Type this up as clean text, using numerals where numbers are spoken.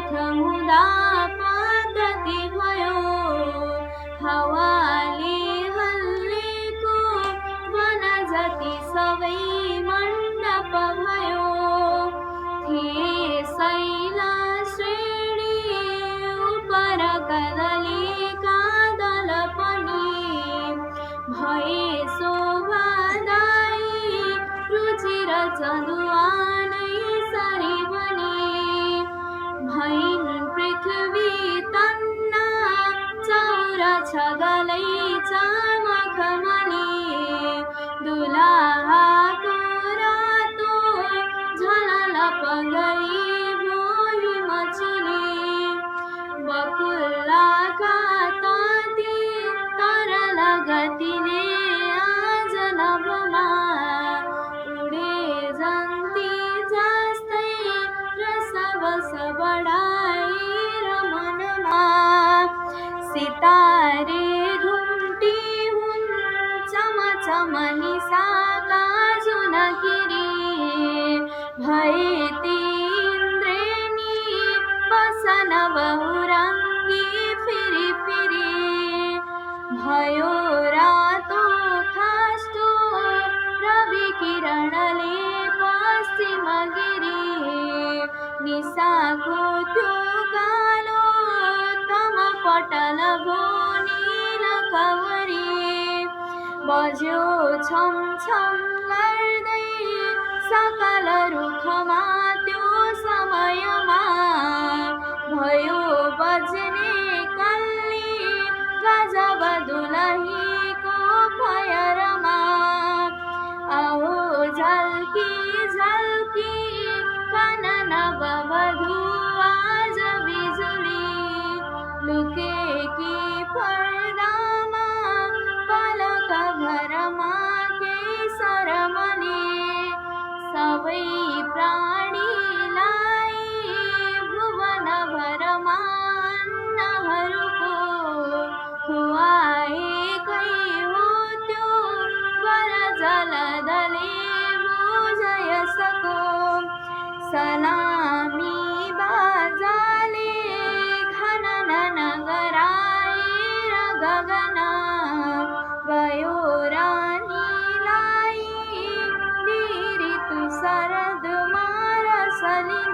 पथ हुँदा पद्धति भयो। हावाले हल्लेको वन जति सबै मण्डप भयो। थिए शैल श्रेणी उपर कदलीका दल पनि। भए शोभादायी रुचिर चन्दुवा नै सरी बनी। भइन् पृथ्वी तन्ना चौर छगलै चमखमली। दुलाहाको रातो झललप गरी भोही मचिली। बकुल्लाका ताती तरल गतिले आज नभमा। उडे जन्ती जस्तै रसबस बढाएर मनमा। सितारे घुम्टी हुन् चमचम निशाका जुनगिरी। भए ती इन्द्रेणी बसन बहुरङ्गी फिरी फिरी। भयो रातो खास्टो रवि किरणले पश्चिम गिरी। निशाको त्यो कालो तम पटल भो नील कवरी। बज्यो छम छम गर्दै सकल रुखमा त्यो समयमा। भयो बज्ने कल्ली गजब दुलहीको फयरमा। आओ झल्की झल्की कानन बवधु आज बिजुली। लुकेकी पर्दामा पलक घरमा केसरमली। सबै प्राणीलाई भुवन भरमा अन्नहरूको खुवाएकै हो त्यो वर जलदले बुझय सको। सलामी बाजाले घनन गराएर गगन। गयो रानीलाई ऋतु शरद मार सलिन।